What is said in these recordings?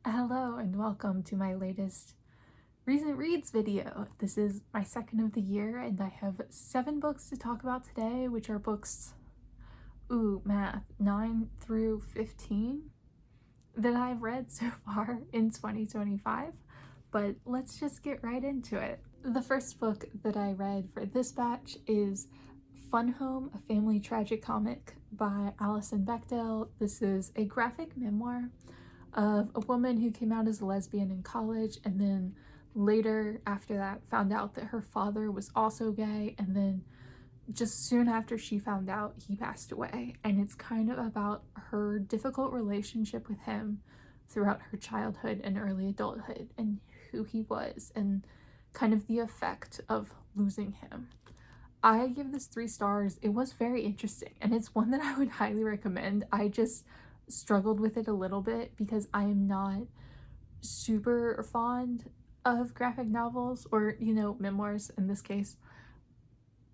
Hello and welcome to my latest recent reads video. This is my second of the year and I have 7 books to talk about today, which are books, math, 9 through 15 that I've read so far in 2025, but let's just get right into it. The first book that I read for this batch is Fun Home, a family tragic comic by Alison Bechdel. This is a graphic memoir of a woman who came out as a lesbian in college and then later after that found out that her father was also gay, and then just soon after she found out, he passed away. And it's kind of about her difficult relationship with him throughout her childhood and early adulthood and who he was and kind of the effect of losing him. I give this 3 stars. It was very interesting and it's one that I would highly recommend. I just struggled with it a little bit because I am not super fond of graphic novels or, memoirs in this case.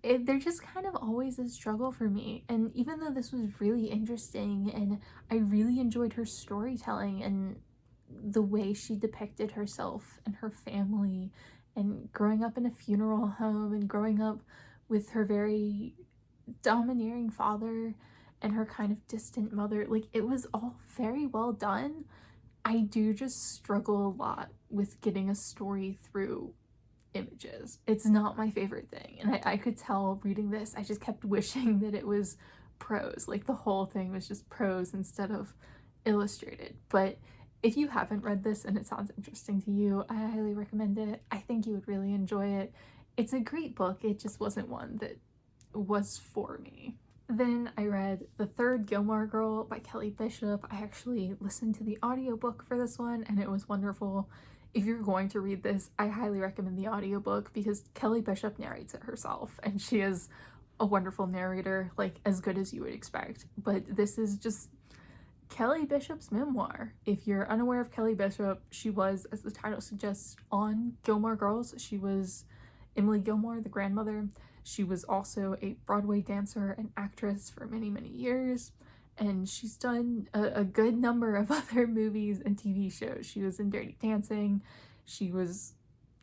They're just kind of always a struggle for me. And even though this was really interesting and I really enjoyed her storytelling and the way she depicted herself and her family and growing up in a funeral home and growing up with her very domineering father and her kind of distant mother, like, it was all very well done. I do just struggle a lot with getting a story through images. It's not my favorite thing, and I could tell reading this. I just kept wishing that it was prose, like the whole thing was just prose instead of illustrated. But if you haven't read this and it sounds interesting to you, I highly recommend it. I think you would really enjoy it. It's a great book. It just wasn't one that was for me. Then I read The Third Gilmore Girl by Kelly Bishop. I actually listened to the audiobook for this one and it was wonderful. If you're going to read this, I highly recommend the audiobook because Kelly Bishop narrates it herself and she is a wonderful narrator, like as good as you would expect. But this is just Kelly Bishop's memoir. If you're unaware of Kelly Bishop, she was, as the title suggests, on Gilmore Girls. She was Emily Gilmore, the grandmother. She was also a Broadway dancer and actress for many, many years, and she's done a good number of other movies and TV shows. She was in Dirty Dancing. She was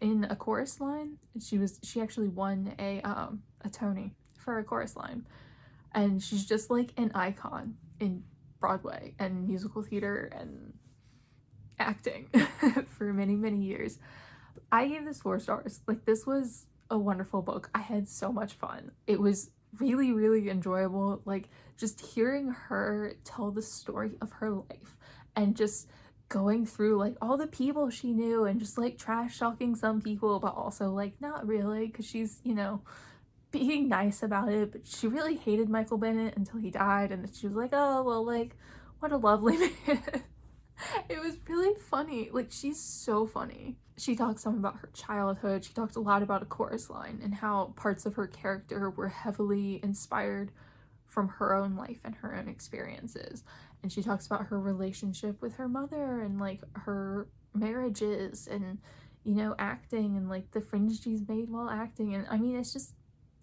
in A Chorus Line. She actually won a Tony for A Chorus Line, and she's just like an icon in Broadway and musical theater and acting for many, many years. I gave this 4 stars. Like, this was a wonderful book. I had so much fun. It was really, really enjoyable. Like, just hearing her tell the story of her life and just going through like all the people she knew and just like trash talking some people, but also like not really, because she's, being nice about it. But she really hated Michael Bennett until he died, and then she was like, oh well, like, what a lovely man. It was really funny. Like, she's so funny. She talks some about her childhood. She talked a lot about A Chorus Line and how parts of her character were heavily inspired from her own life and her own experiences. And she talks about her relationship with her mother and like her marriages and, acting and like the friends she's made while acting. And I mean,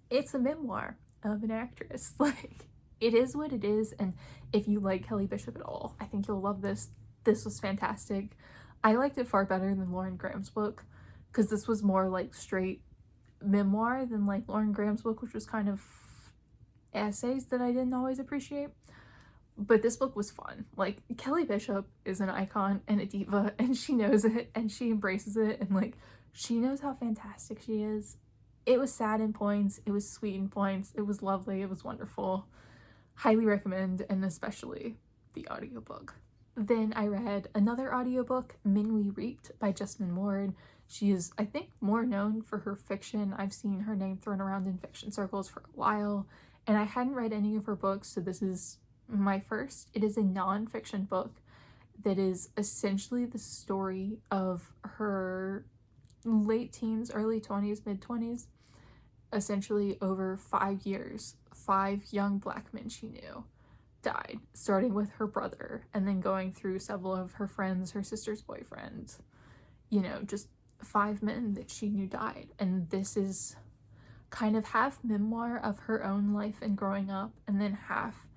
it's a memoir of an actress. Like, it is what it is. And if you like Kelly Bishop at all, I think you'll love this. This was fantastic. I liked it far better than Lauren Graham's book because this was more like straight memoir than like Lauren Graham's book, which was kind of essays that I didn't always appreciate. But this book was fun. Like, Kelly Bishop is an icon and a diva, and she knows it and she embraces it, and like, she knows how fantastic she is. It was sad in points, it was sweet in points, it was lovely, it was wonderful. Highly recommend, and especially the audiobook. Then I read another audiobook, Men We Reaped by Jesmyn. She is, I think, more known for her fiction. I've seen her name thrown around in fiction circles for a while, and I hadn't read any of her books, so this is my first. It is a non-fiction book that is essentially the story of her late teens, early 20s, mid-20s, essentially over 5 years. 5 young Black men she knew died, starting with her brother and then going through several of her friends, her sister's boyfriends, just 5 men that she knew died. And this is kind of half memoir of her own life and growing up, and then half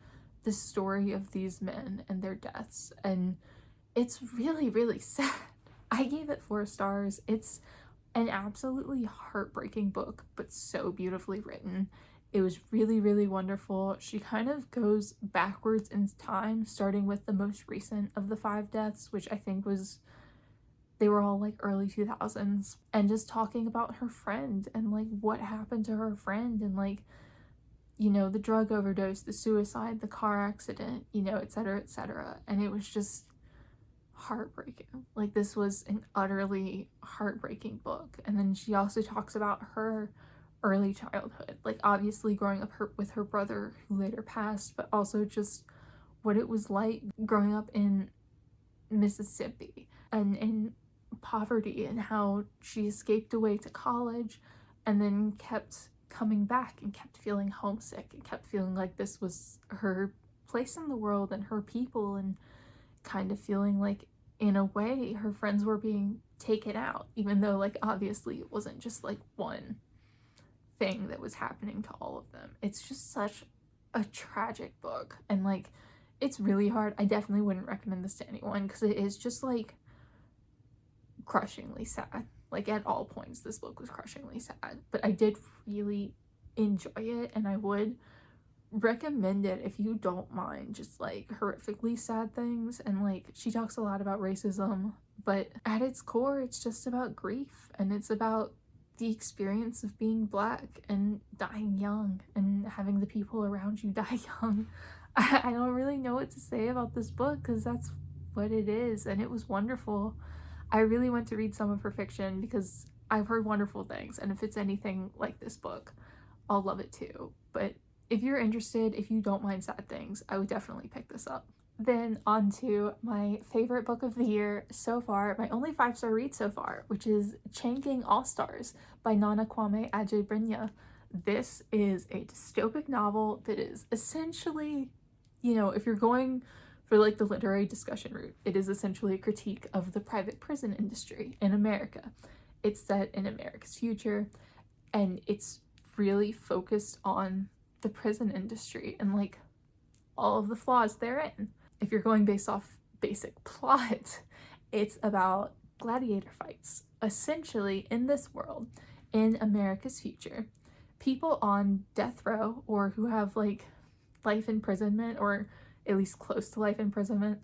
the story of these men and their deaths. And it's really, really sad. I gave it 4 stars. It's an absolutely heartbreaking book, but so beautifully written. It was really, really wonderful. She kind of goes backwards in time, starting with the most recent of the 5 deaths, which I think was, they were all like early 2000s, and just talking about her friend and like what happened to her friend, and like, you know, the drug overdose, the suicide, the car accident, you know, etc., etc. And it was just heartbreaking. Like, this was an utterly heartbreaking book. And then she also talks about her early childhood, like obviously growing up with her brother who later passed, but also just what it was like growing up in Mississippi and in poverty, and how she escaped away to college and then kept coming back and kept feeling homesick and kept feeling like this was her place in the world and her people, and kind of feeling like in a way her friends were being taken out, even though like obviously it wasn't just like one thing that was happening to all of them. It's just such a tragic book, and like it's really hard. I definitely wouldn't recommend this to anyone because it is just like crushingly sad. Like at all points this book was crushingly sad, but I did really enjoy it, and I would recommend it if you don't mind just like horrifically sad things. And like she talks a lot about racism, but at its core it's just about grief, and it's about the experience of being Black and dying young and having the people around you die young. I don't really know what to say about this book because that's what it is, and it was wonderful. I really went to read some of her fiction because I've heard wonderful things, and if it's anything like this book, I'll love it too. But if you're interested, if you don't mind sad things, I would definitely pick this up. Then on to my favorite book of the year so far, my only 5-star read so far, which is Changing All-Stars by Nana Kwame Adjei-Brenyah. This is a dystopic novel that is essentially, you know, if you're going for like the literary discussion route, it is essentially a critique of the private prison industry in America. It's set in America's future, and it's really focused on the prison industry and like all of the flaws therein. If you're going based off basic plot, it's about gladiator fights. Essentially, in this world, in America's future, people on death row or who have like life imprisonment, or at least close to life imprisonment,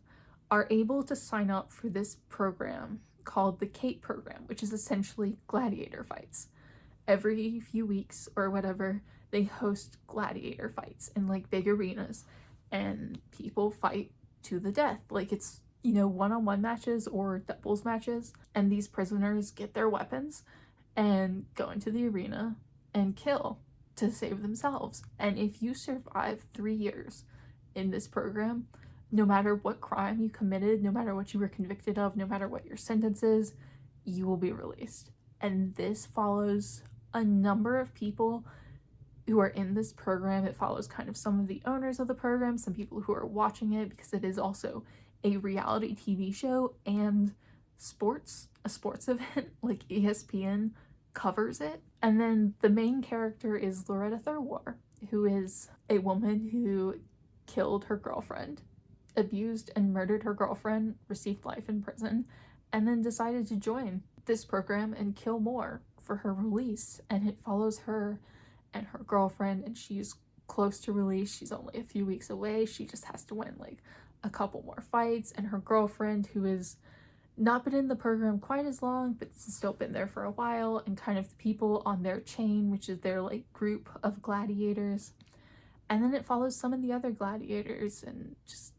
are able to sign up for this program called the CAPE program, which is essentially gladiator fights. Every few weeks or whatever, they host gladiator fights in like big arenas, and people fight to the death. Like it's, you know, one-on-one matches or doubles matches, and these prisoners get their weapons and go into the arena and kill to save themselves. And if you survive 3 years in this program, no matter what crime you committed, no matter what you were convicted of, no matter what your sentence is, you will be released. And this follows a number of people who are in this program. It follows kind of some of the owners of the program, some people who are watching it, because it is also a reality TV show and sports, a sports event, like ESPN covers it. And then the main character is Loretta Thurwar, who is a woman who killed her girlfriend, abused and murdered her girlfriend, received life in prison, and then decided to join this program and kill more for her release. And it follows her and her girlfriend, and she's close to release. She's only a few weeks away. She just has to win like a couple more fights. And her girlfriend, who has not been in the program quite as long but still been there for a while, and kind of the people on their chain, which is their like group of gladiators. And then it follows some of the other gladiators and just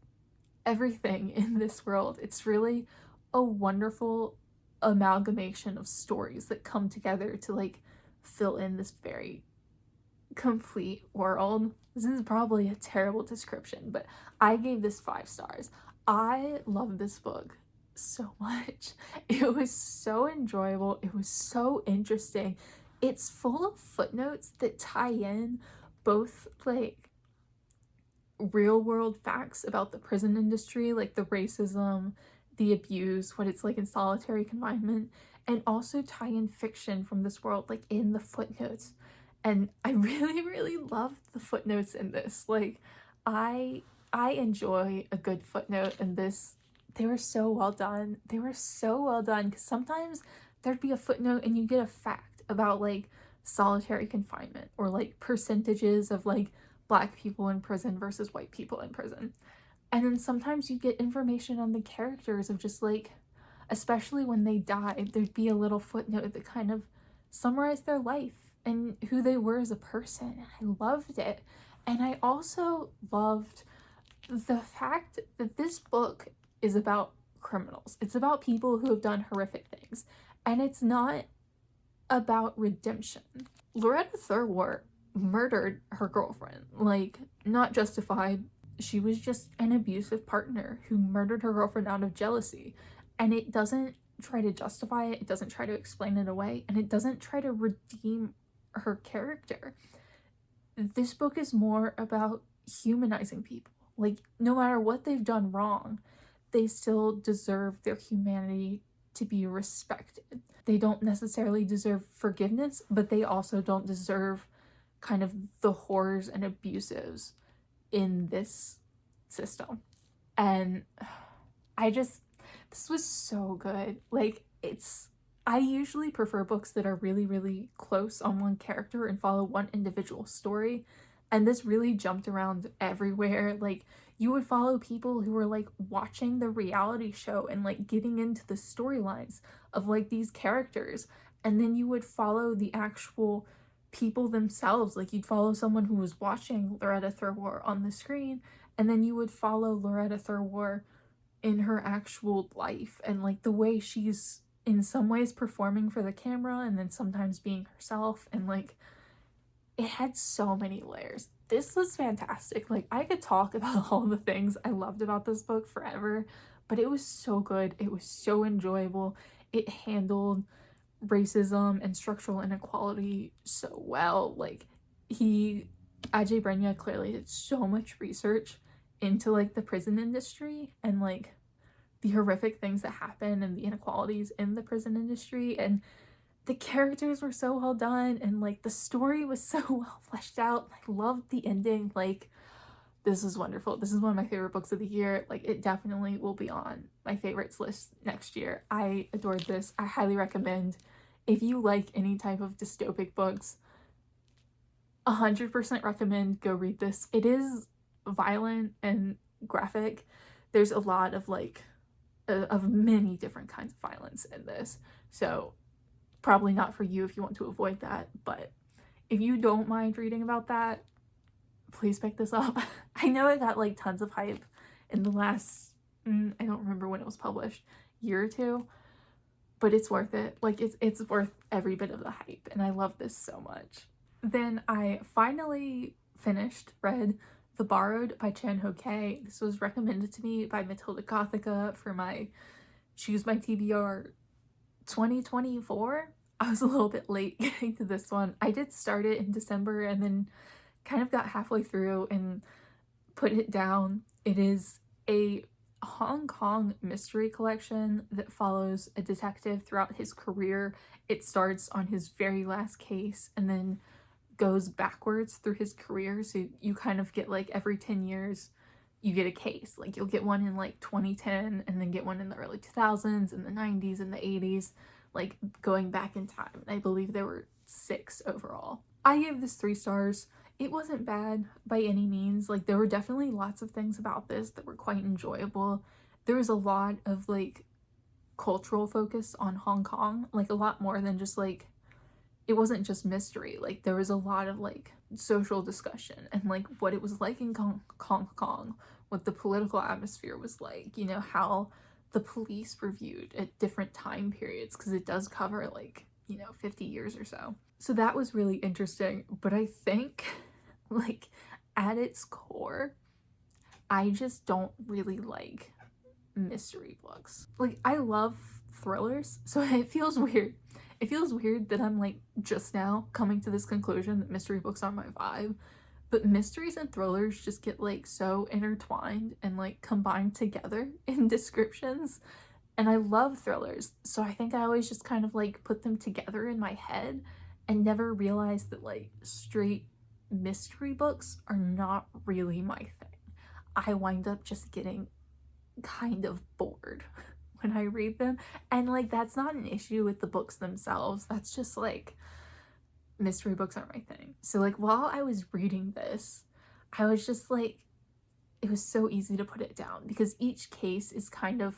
everything in this world. It's really a wonderful amalgamation of stories that come together to like fill in this very complete world. This is probably a terrible description, but I gave this 5 stars. I love this book so much. It was so enjoyable. It was so interesting. It's full of footnotes that tie in both like real world facts about the prison industry, like the racism, the abuse, what it's like in solitary confinement, and also tie in fiction from this world like in the footnotes. And I really, really loved the footnotes in this. Like I enjoy a good footnote, and this they were so well done. They were so well done, because sometimes there'd be a footnote and you get a fact about like solitary confinement or like percentages of like black people in prison versus white people in prison. And then sometimes you get information on the characters of just like, especially when they died, there'd be a little footnote that kind of summarized their life and who they were as a person. And I loved it. And I also loved the fact that this book is about criminals. It's about people who have done horrific things. And it's not about redemption. Loretta Thurwar murdered her girlfriend. Like, not justified. She was just an abusive partner who murdered her girlfriend out of jealousy. And it doesn't try to justify it. It doesn't try to explain it away. And it doesn't try to redeem her character. This book is more about humanizing people. Like, no matter what they've done wrong, they still deserve their humanity to be respected. They don't necessarily deserve forgiveness, but they also don't deserve kind of the horrors and abuses in this system. And this was so good. Like, I usually prefer books that are really, really close on one character and follow one individual story. And this really jumped around everywhere. Like, you would follow people who were like watching the reality show and like getting into the storylines of like these characters. And then you would follow the actual people themselves. Like, you'd follow someone who was watching Loretta Thurwar on the screen, and then you would follow Loretta Thurwar in her actual life and like the way she's in some ways performing for the camera and then sometimes being herself. And like, it had so many layers. This was fantastic. Like, I could talk about all the things I loved about this book forever, but it was so good. It was so enjoyable. It handled racism and structural inequality so well. Like, Adjei-Brenyah clearly did so much research into like the prison industry and like the horrific things that happen and the inequalities in the prison industry. And the characters were so well done, and like the story was so well fleshed out. I loved the ending. Like, this is wonderful. This is one of my favorite books of the year. Like, it definitely will be on my favorites list next year. I adored this. I highly recommend, if you like any type of dystopic books, 100% recommend go read this. It is violent and graphic. There's a lot of like of many different kinds of violence in this, so probably not for you if you want to avoid that. But if you don't mind reading about that, please pick this up. I know it got like tons of hype in the last I don't remember when it was published, year or two, but it's worth it. Like, it's worth every bit of the hype, and I love this so much. Then I finally read The Borrowed by Ho-Kei. This was recommended to me by Matilda Gothica for my Choose My TBR 2024. I was a little bit late getting to this one. I did start it in December and then kind of got halfway through and put it down. It is a Hong Kong mystery collection that follows a detective throughout his career. It starts on his very last case and then goes backwards through his career. So you kind of get like every 10 years you get a case. Like, you'll get one in like 2010 and then get one in the early 2000s and the 90s and the 80s, like going back in time. I believe there were 6 overall. I gave this 3 stars. It wasn't bad by any means. Like, there were definitely lots of things about this that were quite enjoyable. There was a lot of like cultural focus on Hong Kong, like a lot more than just like, it wasn't just mystery. Like, there was a lot of like social discussion and like what it was like in Hong Kong, what the political atmosphere was like, you know, how the police were viewed at different time periods, because it does cover like, you know, 50 years or so. So that was really interesting. But I think like at its core, I just don't really like mystery books. Like, I love thrillers, so it feels weird. It feels weird that I'm like just now coming to this conclusion that mystery books are my vibe, but mysteries and thrillers just get like so intertwined and like combined together in descriptions. And I love thrillers, so I think I always just kind of like put them together in my head and never realized that like straight mystery books are not really my thing. I wind up just getting kind of bored when I read them. And like, that's not an issue with the books themselves. That's just like, mystery books aren't my thing. So like, while I was reading this, I was just like, it was so easy to put it down because each case is kind of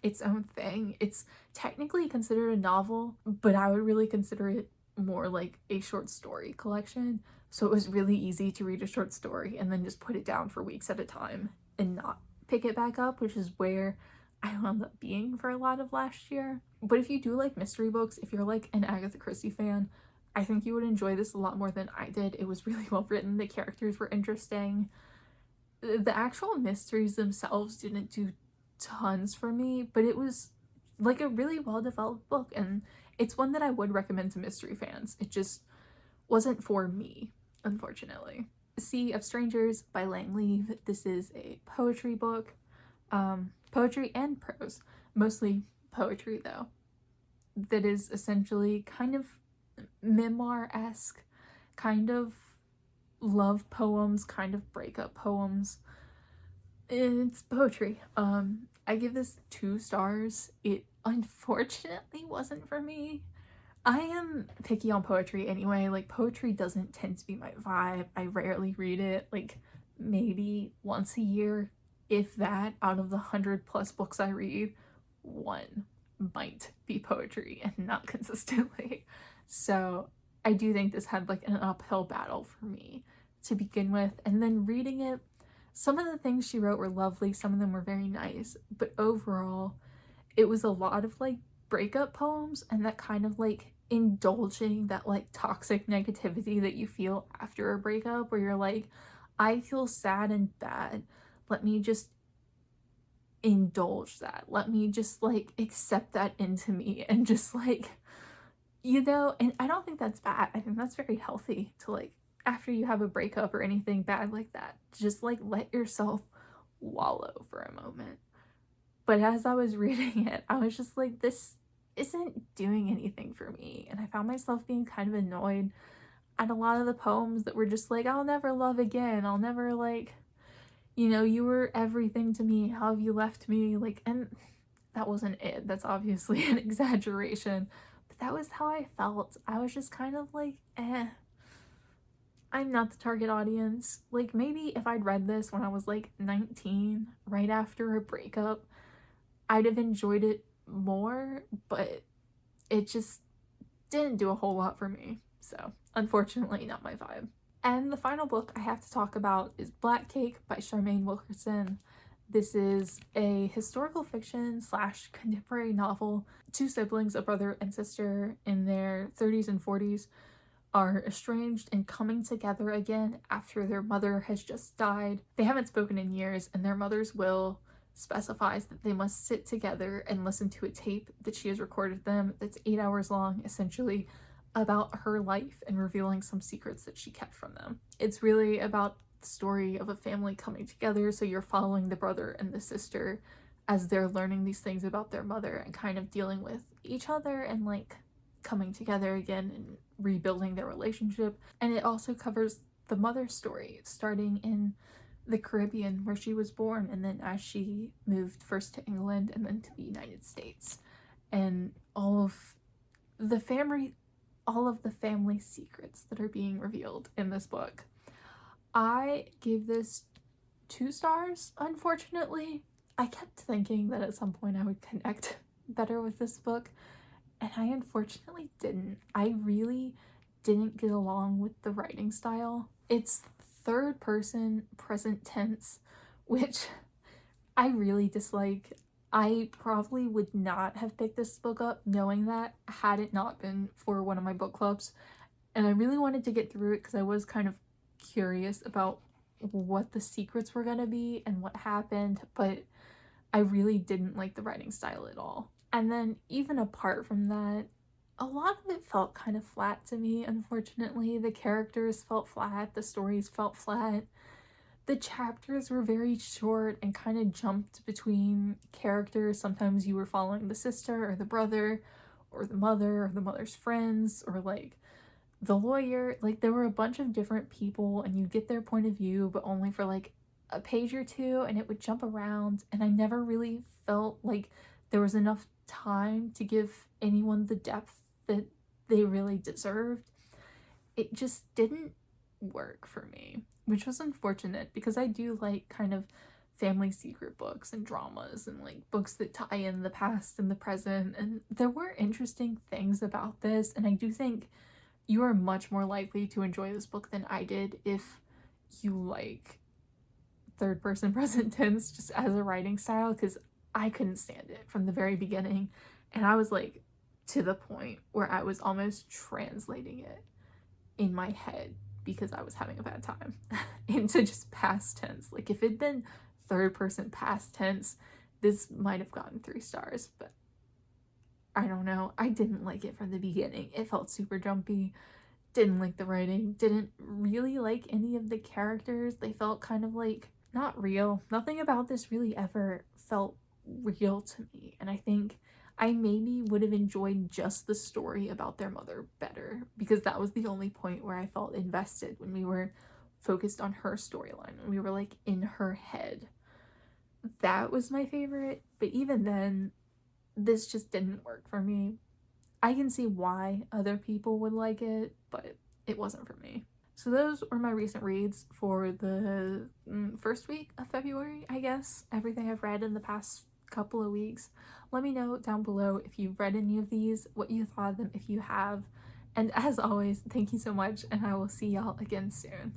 its own thing. It's technically considered a novel, but I would really consider it more like a short story collection. So it was really easy to read a short story and then just put it down for weeks at a time and not pick it back up, which is where I wound up being for a lot of last year. But if you do like mystery books, if you're like an Agatha Christie fan, I think you would enjoy this a lot more than I did. It was really well written. The characters were interesting. The actual mysteries themselves didn't do tons for me, but it was like a really well developed book, and it's one that I would recommend to mystery fans. It just wasn't for me, unfortunately. Sea of Strangers by Leav. This is a poetry book, poetry and prose, mostly poetry though, that is essentially kind of memoir-esque, kind of love poems, kind of breakup poems. It's poetry. I give this 2 stars. It unfortunately wasn't for me. I am picky on poetry anyway. Like, poetry doesn't tend to be my vibe. I rarely read it, like maybe once a year, if that. Out of the 100+ books I read, 1 might be poetry, and not consistently. So I do think this had like an uphill battle for me to begin with, and then reading it, some of the things she wrote were lovely, some of them were very nice, but overall it was a lot of like breakup poems and that kind of like indulging that like toxic negativity that you feel after a breakup, where you're like, I feel sad and bad, let me just indulge that, let me just like accept that into me, and just like, you know. And I don't think that's bad. I think that's very healthy to like, after you have a breakup or anything bad like that, just like let yourself wallow for a moment. But as I was reading it, I was just like, this isn't doing anything for me. And I found myself being kind of annoyed at a lot of the poems that were just like, I'll never love again, I'll never, like, you know, you were everything to me, how have you left me? Like, and that wasn't it. That's obviously an exaggeration. But that was how I felt. I was just kind of like, I'm not the target audience. Like, maybe if I'd read this when I was like 19, right after a breakup, I'd have enjoyed it more, but it just didn't do a whole lot for me. So, unfortunately, not my vibe. And the final book I have to talk about is Black Cake by Charmaine Wilkerson. This is a historical fiction / contemporary novel. 2 siblings, a brother and sister in their 30s and 40s, are estranged and coming together again after their mother has just died. They haven't spoken in years, and their mother's will specifies that they must sit together and listen to a tape that she has recorded them that's 8 hours long, essentially about her life and revealing some secrets that she kept from them. It's really about the story of a family coming together, so you're following the brother and the sister as they're learning these things about their mother and kind of dealing with each other and like coming together again and rebuilding their relationship. And it also covers the mother's story, starting in the Caribbean where she was born, and then as she moved first to England and then to the United States, and all of the family secrets that are being revealed in this book. I gave this 2 stars, unfortunately. I kept thinking that at some point I would connect better with this book, and I unfortunately didn't. I really didn't get along with the writing style. It's 3rd person present tense, which I really dislike. I probably would not have picked this book up knowing that, had it not been for one of my book clubs. And I really wanted to get through it because I was kind of curious about what the secrets were going to be and what happened, but I really didn't like the writing style at all. And then even apart from that, a lot of it felt kind of flat to me, unfortunately. The characters felt flat, the stories felt flat. The chapters were very short and kind of jumped between characters. Sometimes you were following the sister or the brother or the mother or the mother's friends or like the lawyer. Like, there were a bunch of different people and you get their point of view, but only for like a page or two and it would jump around, and I never really felt like there was enough time to give anyone the depth that they really deserved. It just didn't work for me, which was unfortunate because I do like kind of family secret books and dramas and like books that tie in the past and the present, and there were interesting things about this, and I do think you are much more likely to enjoy this book than I did if you like third person present tense just as a writing style, because I couldn't stand it from the very beginning, and I was like to the point where I was almost translating it in my head because I was having a bad time into just past tense. Like if it'd been third person past tense, this might have gotten 3 stars, but I don't know. I didn't like it from the beginning. It felt super jumpy. Didn't like the writing. Didn't really like any of the characters. They felt kind of like not real. Nothing about this really ever felt real to me. And I think I maybe would have enjoyed just the story about their mother better, because that was the only point where I felt invested, when we were focused on her storyline, when we were like in her head. That was my favorite, but even then, this just didn't work for me. I can see why other people would like it, but it wasn't for me. So those were my recent reads for the first week of February, I guess. Everything I've read in the past couple of weeks. Let me know down below if you've read any of these, what you thought of them if you have. And as always, thank you so much, and I will see y'all again soon.